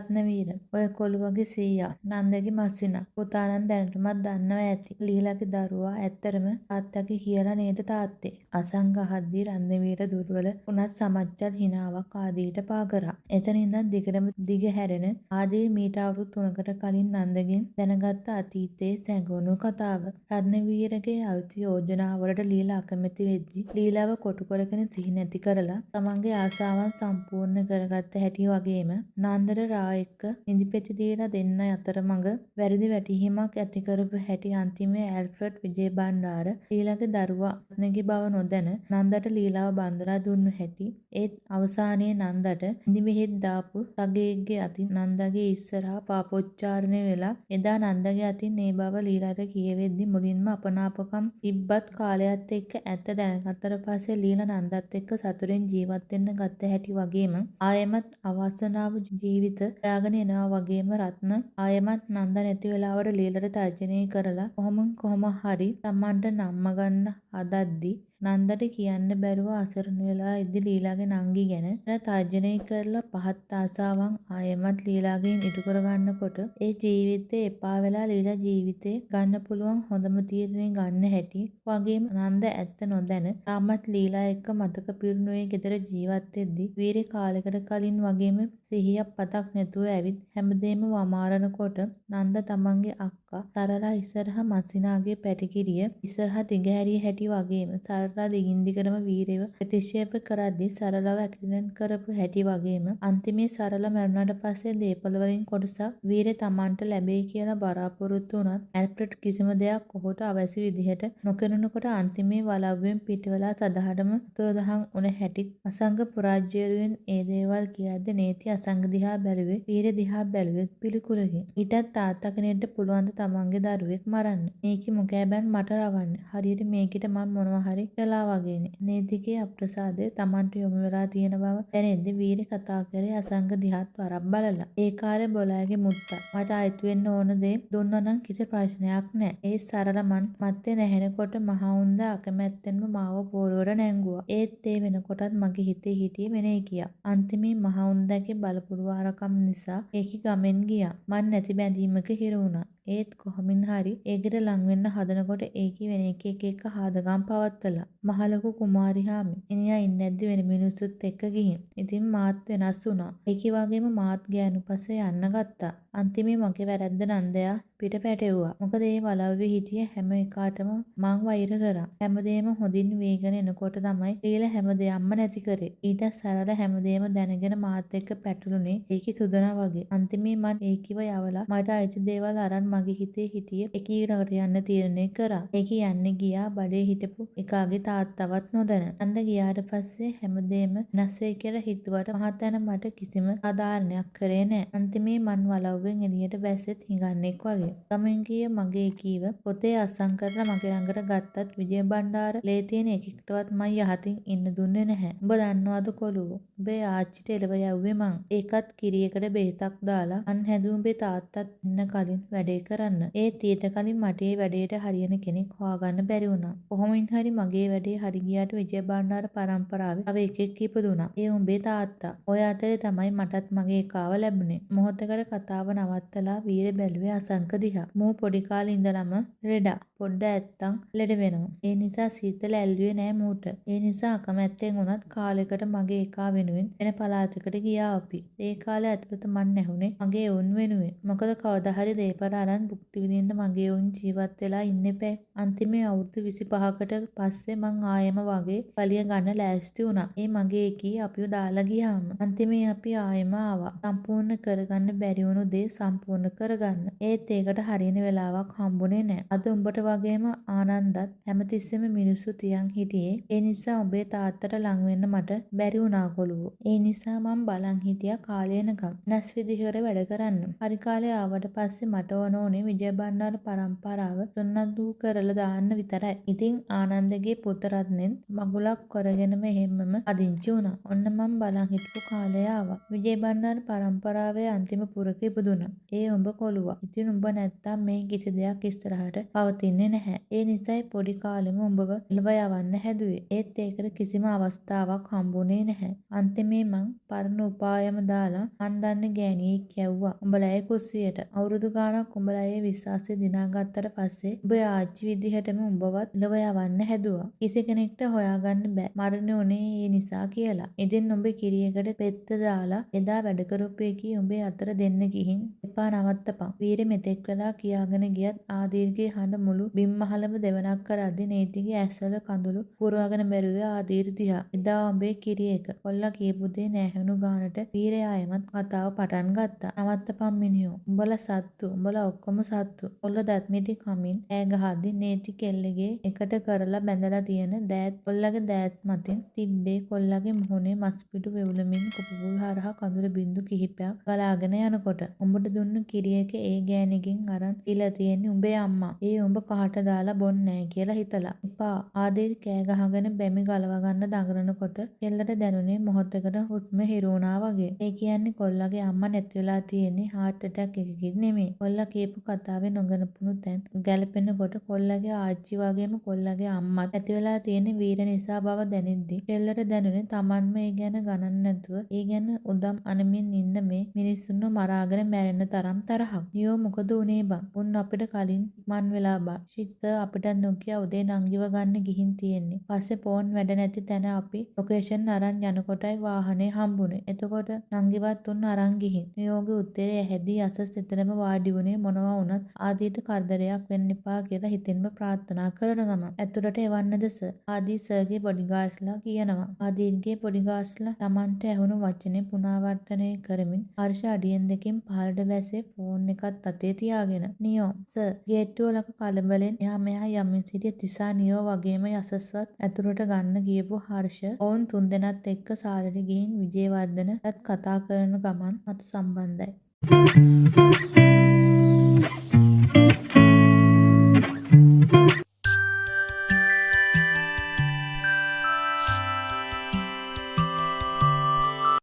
රත්නවීර ඔය කොළුවගේ සීයා නන්දගේ මස්සිනා පුතා නම් දැනටමත් දන්නවා ඇති. ලීලාගේ දරුවා ඇත්තටම තාත්තගේ කියලා නේද තාත්තේ? අසංග අහද්දී රත්නවීර දුර්වල උනත් සමච්චල් හිනාවක් ආදීට පා කරා. එතන ඉඳන් දිගටම දිග හැරෙන ආදී මීට අවුරුදු 3කට කලින් නන්දගෙන් දැනගත්ත අතීතයේ සැඟවුණු කතාව. රත්නවීරගේ අලුත් යෝජනාවලට ලීලා අකමැති වෙද්දී ලීලාව කොටු කරගෙන සිහි නැති කරලා තමන්ගේ ආසාවන් සම්පූර්ණ කරගත්ත හැටි වගේම නන්දට රා එක්ක නිදිපෙති දීලා දෙන්න අතරමඟ වැරදි වැටහීමක් ඇති කරපු හැටි අන්තිමේ ඇල්ෆ්‍රඩ් විජේබණ්ඩාර ලීලාගේ දරුවා රත්නගේ බව නොදැන නන්දට ලීලාව බන්දලා දුන්නු හැටි ඒත් අවසානයේ නන්දට නිදි බෙහෙත් දාපු සගයෙක්ගේ අතින් නන්දගේ ඉස්සරහා පාපොච්චාරණය වෙලා එදා නන්දගේ අතින් ඒ බව ලීලාට කියවෙද්දි මුලින්ම අපනාපකම් තිබ්බත් කාලයත් එක්ක ඇත්ත දැනගත්තට පස්සේ ලීලා නන්දත් එක්ක සතුටින් ජීවත් වෙන්න ගත්ත හැටි වගේම ආයෙමත් අවාසනාව ජීවිත හොයාගෙන එනවා වගේම රත්න ආයෙමත් නන්ද නැති වෙලාවට ලීලාට තර්ජනය කරලා කොහොම හරි තමන්ට නම්ම ගන්න හදද්දි නන්දට කියන්න බැරුව අසරණ වෙලා ඉදි ලීලාගේ නංගි ගැන තර්ජනය කරලා පහත් ආසාවන් ආයෙමත් ලීලාගෙන් ඉටු කරගන්නකොට ඒ ජීවිතේ එපා වෙලා ලීලා ජීවිතේ ගන්න පුළුවන් හොඳම තීරණේ ගන්න හැටි වගේම නන්ද ඇත්ත නොදැන තාමත් ලීලා එක්ක මතක පිරුණුවේ ගෙදර ජීවත් වෙද්දි වීරේ කාලෙකට කලින් වගේම සිහියක් පතක් නැතුව ඇවිත් හැමදේම වමාරනකොට නන්ද තමන්ගේ අක්කා සරලා ඉස්සරහා මස්සිනාගේ පැටිකිරිය ඉස්සරහා දිගහැරිය හැටි වගේම සරලා දිගින් දිගටම වීරයව ප්‍රතික්ෂේප කරද්දී සරලව ඇක්සිඩන්ට් කරපු හැටි වගේම අන්තිමේ සරල මැරුණාට පස්සේ දේපොළ වලින් කොටසක් වීරේ තමන්ට ලැබෙයි කියලා බලාපොරොත්තු වුණත් ඇල්ෆ්‍රඩ් කිසිම දෙයක් ඔහුට අවැසි විදිහට නොකරනකොට අන්තිමේ වලව්වෙන් පිටවෙලා සදහටම අතුරුදහන් වුණ හැටිත් අසංග පුරාජ්‍යරුවෙන් ඒ දේවල් කියද්දී නේති අසංග දිහා බැලුවේ වීර දිහා බැලුවෙත් පිළිකුලකින්. ඊටත් තාත්තා කෙනෙක්ට පුළුවන් ද තමන්ගේ දරුවෙක් මරන්න. මේකි මොකෑබැන් මට රවන්න. හරියට මේකිට මම මොනවා හරි කළා වගේනේ. නේතිගේ අප්‍රසාදය තමන්ට යොමු වෙලා තියෙන බව දැනෙද්දි වීර කතා කරේ අසංග දිහාත් වරක් බලලා. ඒ කාලේ බොලාගේ මුත්තා මට අයිති වෙන්න ඕන දේ දුන්නා නම් කිසි ප්‍රශ්නයක් නෑ. ඒ සරල මන් මත්තේ නැහෙනකොට මහවුන්ද අකමැත්තෙන්ම මාව පෝරුවට නැංගුවා. ඒත් ඒ වෙනකොටත් මගේ හිතේ හිටියේ මෙනෙහි කියා. අන්තිමේ මහවුන්දගේ බලපුරුවාරකම් නිසා ඒකි ගමෙන් ගියා. මන් නැති බැඳීමක හිර වුණා. ඒත් කොහොමින් හරි ඒකට ලං වෙන්න හදනකොට ඒකි වෙන එක හාදගම් පවත්තලා මහලොකු කුමාරිහාමි එනියා ඉන්නැද්දි වෙන මිනිස්සුත් එක්ක ගිහින්. ඉතින් මාත් වෙනස් වුණා. ඒකි වගේම මාත් ගෑනු පස්සේ යන්න ගත්තා. අන්තිමේ මගේ වැරද්ද නන්දයා පිට පැටෙව්වා. මොකද ඒ වලව්වේ හිටිය හැම එකාටම මං වෛර කරා. හැමදේම හොඳින් වේගෙන එනකොට තමයි ලීලා හැමදේම නැති කරේ. ඊට සරල හැමදේම දැනගෙන මාත් එක්ක පැටළුනේ ඒකි සුදනා වගේ. අන්තිමේ මං ඒකිව යවලා මට අයිති දේවල් අරන් මගේ හිතේ හිටිය එකීරකට යන්න තීරණය කරා. ඒකි යන්නේ ගියා බඩේ හිටපු එකාගේ තාත්තවත් නොදැන. නන්ද ගියාට පස්සේ හැමදේම වෙනස් වෙයි කියලා හිතුවට මහතැන මට කිසිම ආධාරණයක් කරේ නෑ. අන්තිමේ මං වලව්වෙන් එළියට බැස්සෙත් හිඟන්නෙක් වගේ. ගමෙන් ගිය මගේ එකීව පොතේ අස්සම් කරලා මගේ ළඟට ගත්තත් විජේබණ්ඩාර ලේ තියෙන එකෙක්ටවත් මං යහතින් ඉන්න දුන්නේ නැහැ. උඹ දන්නවද කොළුවෝ? උඹේ ආච්චිට එළව යව්වේ මං. ඒකත් කිරියකට බෙහෙතක් දාලා අන් හැදුව උඹේ තාත්තත් ඉන්න කලින් වැඩේ කරන්න. ඒත් ඊට කලින් මට ඒ වැඩේට හරියන කෙනෙක් හොයාගන්න බැරි වුණා. කොහොමින් හරි මගේ වැඩේ හරි ගියාට විජේබණ්ඩාර පරම්පරාවේ තව එකෙක් ඉපදුණා. ඒ උඹේ තාත්තා. ඔය අතරේ තමයි මටත් මගේ එකාව ලැබුණේ. මොහොතකට කතාව නවත්තලා වීර බැලුවේ අසංක දිහා. මූ පොඩි කාලේ ඉඳලම ලෙඩා. පොඩ්ඩ ඇත්තම් ලෙඩ වෙනවා. ඒ නිසා සීතල ඇල්ලුවේ නෑ මූට. ඒ නිසා අකමැත්තෙන් වුණත් කාලෙකට මගේ එකා වෙනුවෙන් වෙන පළාතකට ගියා අපි. ඒ කාලේ ඇතුළත මන් නැහුනේ මගේ එවුන් වෙනුවෙන්. මොකද කවදා හරි දේපල අරන් භුක්ති විඳින්න මගේ එවුන් ජීවත් වෙලා ඉන්න එපා. අන්තිමේ අවුරුදු 25කට පස්සේ මං ආයෙම වගේ පලිය ගන්න ලෑස්ති වුණා. ඒ මගේ එකී අපිව දාලා ගියාම. අන්තිමේ අපි ආයෙම ආවා. සම්පූර්ණ කරගන්න බැරි වුණු දේ සම්පූර්ණ කරගන්න. ඒත් ඒකට හරියන වෙලාවක් හම්බුනේ නෑ. අද උඹට වගේම ආනන්දත් හැමතිස්සෙම මිනිස්සු තියන් හිටියේ. ඒ නිසා උඹේ තාත්තට ලං වෙන්න මට බැරි වුණා කොළුවෝ. ඒ නිසා මං බලන් හිටියා කාලේ එනකම්. නැස් විදිහට වැඩ කරන්න. හරි කාලේ ආවට පස්සේ මට ඕනේ විජයබණ්ඩාර පරම්පරාව සුන්නද්දු කරලා දාන්න විතරයි. ඉතින් ආනන්දගේ පුත රත්නෙන් මගුලක් කරගෙනම එහෙම්මම අදිංචි වුණා. ඔන්න මං බලන් හිටපු කාලය ආවා. විජයබණ්ඩාර පරම්පරාවේ අන්තිම පුරක ඉපදුණා. ඒ උඹ කොළුවා. ඉතින් උඹ නැත්තම් මේ කිසි දෙයක් ඉස්සරහට පවතින්නේ දකින්නේ නැහැ. ඒ නිසයි පොඩි කාලෙම උඹව එළව යවන්න හැදුවේ. ඒත් ඒකට කිසිම අවස්ථාවක් හම්බුනේ නැහැ. අන්තිමේ මං පරණ උපායම දාලා මං දන්න ගෑණියෙක් යැව්වා උඹලගේ කුස්සියට. අවුරුදු ගාණක් උඹලගේ විශ්වාසය දිනාගත්තට පස්සේ උඹේ ආච්චි විදිහටම උඹවත් එළව යවන්න හැදුවා. කිසි කෙනෙක්ට හොයාගන්න බෑ මරණය උනේ ඒ නිසා කියලා. ඉතින් උඹ කිරියකට පෙත්ත දාලා එදා වැඩ කරපු එකී උඹේ අතට දෙන්න ගිහින් එපා නවත්තපන්. වීරෙ මෙතෙක් වෙලා කියාගෙන ගියත් ආදීර්ගේ හඬ මුළු බිම්මහලම දෙවනක් කරද්දි නීතිගේ ඇස්වල කඳුළු පුරවගෙන බැලුවේ ආදීර් දිහා. එදා උඹේ කිරියක කොල්ලා කියපු දේ නැහැණු ගානට වීරය ආයෙමත් කතාව පටන් ගත්තා. නවත්තපන් මිනිහෝ. උඹලා සත්තු. උඹලා ඔක්කොම සත්තු. කොල්ල දත් මිටි කමින් ඈ ගහද්දි නීති කෙල්ලගේ එකට කරලා බැඳලා තියෙන දෑත් කොල්ලගේ දෑත් මතින් තිබ්බේ කොල්ලගේ මුහුණේ මස්පිඩු වෙවුලමින් කොපුපුල් හරහා කඳුළු බිංදු කිහිපයක් ගලාගෙන යනකොට. උඹට දුන්නු කිරියක ඒ ගෑණිගෙන් අරන් දීලා තියෙන්නේ උඹේ අම්මා. ඒ උඹ කහට දාලා බොන්නෑ කියලා හිතලා. එපා. ආදීර් කෑ ගහගෙන බැමි ගලව ගන්න දඟලනකොට කෙල්ලට දැනුනේ මොහොතකට හුස්ම හිරු වුණා වගේ. ඒ කියන්නේ කොල්ලගේ අම්මා නැති වෙලා තියෙන්නේ හાર્ට් ඇටැක් එකකින් නෙමෙයි. කොල්ලා කියපු කතාවේ නොගැලපුණු තැන් ගැලපෙනකොට කොල්ලගේ ආච්චි වගේම කොල්ලගේ අම්මත් ඇති වෙලා තියෙන්නේ වීර නිසා බව දැනෙද්දි කෙල්ලට දැනුනේ Tamanම ඒ ගැන ගණන් නැතුව ඒ ගැන උදම් අනමින් ඉන්න මේ මිනිස්සුන්ව මරාගෙන මැරෙන්න තරම් තරහක්. නියෝ මොකද උනේ බං? උන් අපිට කලින් මන් වෙලා බං. ෂිට් අපිට නොකිය උදේ නංගිව ගන්න ගිහින් තියෙන්නේ. පස්සේ ෆෝන් වැඩ නැති තැන අපි ලොකේෂන් අරන් යනකොටයි වාහනේ හම්බුනේ. එතකොට නංගිවත් උන් අරන් ගිහින්. නියෝගේ උත්තරේ ඇහැදී අසස් එතනම වාඩි වුණේ මොනවා වුණත් ආදීට කරදරයක් වෙන්න එපා කියලා හිතෙන්ම ප්‍රාර්ථනා කරන ගමන්. ඇතුළට එවන්නද සර්? ආදී සර්ගේ බොඩිගාඩ්ස්ලා කියනවා. ආදීන්ගේ බොඩිගාඩ්ස්ලා Tamanට ඇහුණු වචනේ පුනරාවර්තනය කරමින් හර්ෂ අඩියෙන් දෙකින් පහළට බැස්සේ ෆෝන් එකත් අතේ තියාගෙන. නියෝ සර් ගේට්ටුව ළඟ කලබලෙන් එහා මෙහා යමින් සිටිය තිසා නියෝ වගේම යසස්වත් ඇතුළට ගන්න ගියපු හර්ෂ ඔවුන් තුන්දෙනාත් එක්ක සාලෙට ගිහින් විජේවර්ධනත් කතා කරන ගමන් මතු සම්බන්ධයි.